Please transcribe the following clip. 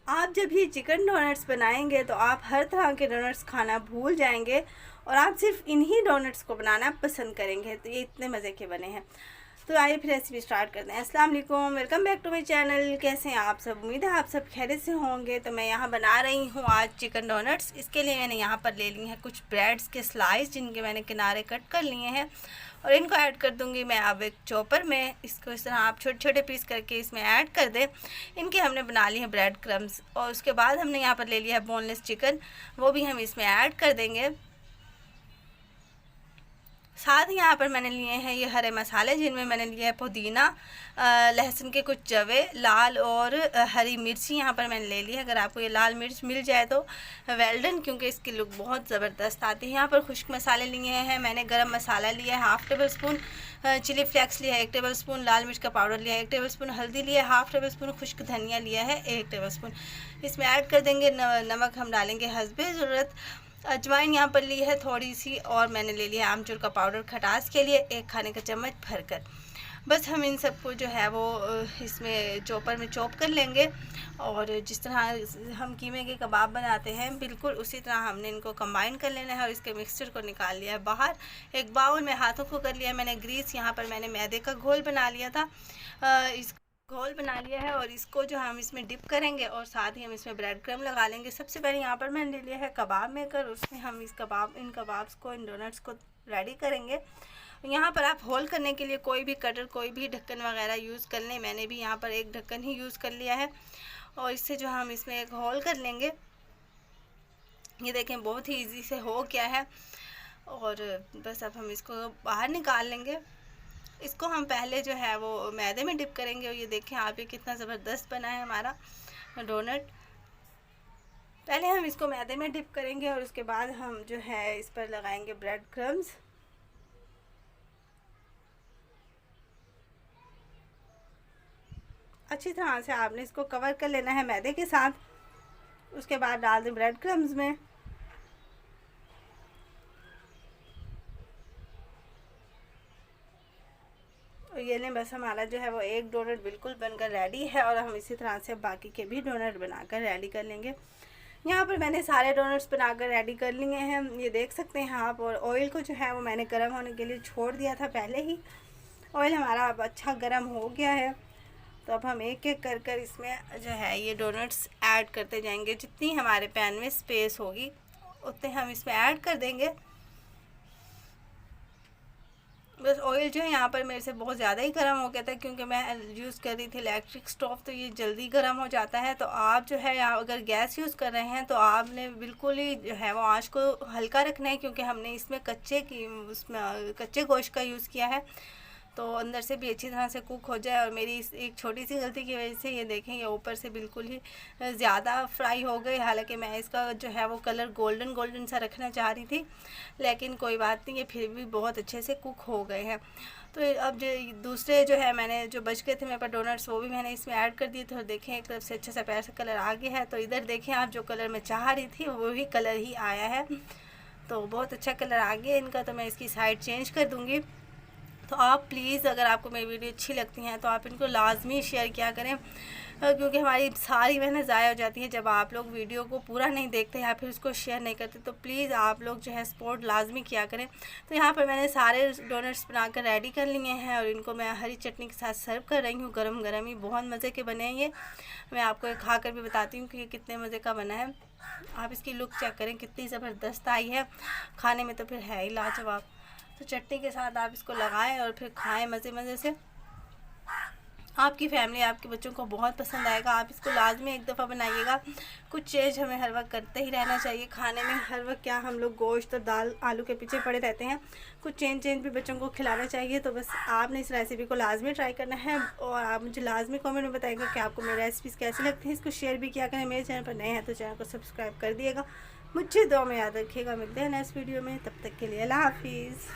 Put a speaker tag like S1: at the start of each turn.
S1: आप जब ये चिकन डोनट्स बनाएंगे तो आप हर तरह के डोनट्स खाना भूल जाएंगे और आप सिर्फ इन्हीं डोनट्स को बनाना पसंद करेंगे। तो ये इतने मज़े के बने हैं। तो आइए फिर रेसिपी स्टार्ट करते हैं। अस्सलाम वालेकुम, welcome back to my channel. कैसे हैं आप सब? उम्मीद है आप सब खैरियत से होंगे। तो मैं यहाँ बना रही हूँ आज चिकन डोनट्स। इसके लिए मैंने यहाँ पर ले ली हैं कुछ ब्रेड्स के स्लाइस, जिनके मैंने किनारे कट कर लिए हैं और इनको ऐड कर दूँगी मैं अब एक चॉपर में। इसको इस तरह आप छोटे छोटे पीस करके इसमें ऐड कर दें। इनके हमने बना लिए हैं ब्रेड क्रम्स और उसके बाद हमने यहाँ पर ले लिया है बोनलेस चिकन, वो भी हम इसमें ऐड कर देंगे। साथ ही यहाँ पर मैंने लिए हैं ये हरे मसाले, जिनमें मैंने लिया है पुदीना, लहसुन के कुछ जवे, लाल और हरी मिर्ची यहाँ पर मैंने ले ली है। अगर आपको ये लाल मिर्च मिल जाए तो वेल्डन, क्योंकि इसकी लुक बहुत ज़बरदस्त आती है। यहाँ पर खुश्क मसाले लिए हैं मैंने। गरम मसाला लिया है half tablespoon, chili flakes लिया है 1 टेबल स्पून, लाल मिर्च का पाउडर लिया है 1 टेबल स्पून, हल्दी लिया है हाफ़ टेबल स्पून, खुश्क धनिया लिया है 1 टेबल स्पून। इसमें ऐड कर देंगे नमक हम डालेंगे हस्बे ज़रूरत। अजवाइन यहाँ पर ली है थोड़ी सी, और मैंने ले लिया आमचूर का पाउडर खटास के लिए 1 खाने का चम्मच भरकर। बस हम इन सबको जो है वो इसमें चॉपर में चॉप कर लेंगे और जिस तरह हम कीमे के कबाब बनाते हैं बिल्कुल उसी तरह हमने इनको कंबाइन कर लेना है और इसके मिक्सचर को निकाल लिया है बाहर। एक बाउल में हाथों को कर लिया मैंने ग्रीस। यहाँ पर मैंने मैदे का घोल बना लिया था, इस घोल बना लिया है और इसको जो हम इसमें डिप करेंगे और साथ ही हम इसमें ब्रेड क्रम लगा लेंगे। सबसे पहले यहाँ पर मैंने ले लिया है कबाब मेकर, उसमें हम इन कबाब्स को, इन डोनट्स को रेडी करेंगे। यहाँ पर आप होल करने के लिए कोई भी कटर, कोई भी ढक्कन वगैरह यूज़ कर लें। मैंने भी यहाँ पर एक ढक्कन ही यूज़ कर लिया है और इससे जो हम इसमें एक होल कर लेंगे। ये देखें बहुत ही ईजी से हो गया है और बस अब हम इसको बाहर निकाल लेंगे। इसको हम पहले जो है वो मैदे में डिप करेंगे और ये देखें आप, ये कितना ज़बरदस्त बना है हमारा डोनट। पहले हम इसको मैदे में डिप करेंगे और उसके बाद हम जो है इस पर लगाएंगे ब्रेड क्रम्स। अच्छी तरह से आपने इसको कवर कर लेना है मैदे के साथ। उसके बाद डाल दें ब्रेड क्रम्स में। और ये लें, बस हमारा जो है वो एक डोनट बिल्कुल बनकर रेडी है और हम इसी तरह से बाकी के भी डोनट बनाकर रेडी कर लेंगे। यहाँ पर मैंने सारे डोनट्स बनाकर रेडी कर लिए हैं, ये देख सकते हैं आप। और ऑयल को जो है वो मैंने गर्म होने के लिए छोड़ दिया था पहले ही। ऑयल हमारा अब अच्छा गर्म हो गया है। तो अब हम एक एक कर कर इसमें जो है ये डोनट्स ऐड करते जाएंगे। जितनी हमारे पैन में स्पेस होगी उतने हम इसमें ऐड कर देंगे। बस ऑयल जो है यहाँ पर मेरे से बहुत ज़्यादा ही गर्म हो गया था, क्योंकि मैं यूज़ कर रही थी इलेक्ट्रिक स्टोव, तो ये जल्दी गर्म हो जाता है। तो आप जो है अगर गैस यूज़ कर रहे हैं तो आपने बिल्कुल ही जो है वो आंच को हल्का रखना है, क्योंकि हमने इसमें उसमें कच्चे गोश्त का यूज़ किया है तो अंदर से भी अच्छी तरह से कुक हो जाए। और मेरी इस एक छोटी सी गलती की वजह से ये देखें ये ऊपर से बिल्कुल ही ज़्यादा फ्राई हो गई। हालांकि मैं इसका जो है वो कलर गोल्डन गोल्डन सा रखना चाह रही थी, लेकिन कोई बात नहीं, ये फिर भी बहुत अच्छे से कुक हो गए हैं। तो अब जो दूसरे जो है मैंने जो बच गए थे मेरे पास डोनट्स, वो भी मैंने इसमें ऐड कर दिए थे। और देखें एक तरफ से अच्छा सा प्यारा सा कलर आ गया है। तो इधर देखें आप, जो कलर मैं चाह रही थी वो भी कलर ही आया है। तो बहुत अच्छा कलर आ गया इनका। तो मैं इसकी साइड चेंज कर दूँगी। तो आप प्लीज़, अगर आपको मेरी वीडियो अच्छी लगती हैं तो आप इनको लाजमी शेयर किया करें, क्योंकि हमारी सारी मेहनत ज़ाया हो जाती है जब आप लोग वीडियो को पूरा नहीं देखते या फिर उसको शेयर नहीं करते। तो प्लीज़ आप लोग जो है सपोर्ट लाजमी किया करें। तो यहाँ पर मैंने सारे डोनट्स बनाकर रेडी कर लिए हैं और इनको मैं हरी चटनी के साथ सर्व कर रही हूँ। गरम गरम ही बहुत मज़े के बने हैं ये। मैं आपको खा कर भी बताती हूँ कि ये कितने मज़े का बना है। आप इसकी लुक चेक करें, कितनी ज़बरदस्त आई है। खाने में तो फिर है ही लाजवाब। तो चटनी के साथ आप इसको लगाएं और फिर खाएं मज़े मज़े से। आपकी फैमिली, आपके बच्चों को बहुत पसंद आएगा। आप इसको लाजमी एक दफ़ा बनाइएगा। कुछ चेंज हमें हर वक्त करते ही रहना चाहिए खाने में। हर वक्त क्या हम लोग गोश्त और दाल आलू के पीछे पड़े रहते हैं, कुछ चेंज भी बच्चों को खिलाना चाहिए। तो बस आपने इस रेसिपी को लाजमी ट्राई करना है और आप मुझे लाजमी कमेंट में बताइएगा कि आपको मेरी रेसिपीज़ कैसी लगती हैं। इसको शेयर भी किया करें। मेरे चैनल पर नए हैं तो चैनल को सब्सक्राइब कर दिएगा। मुझे दुआ में याद रखिएगा। मिलते हैं नेक्स्ट वीडियो में, तब तक के लिए अल्लाह हाफिज़।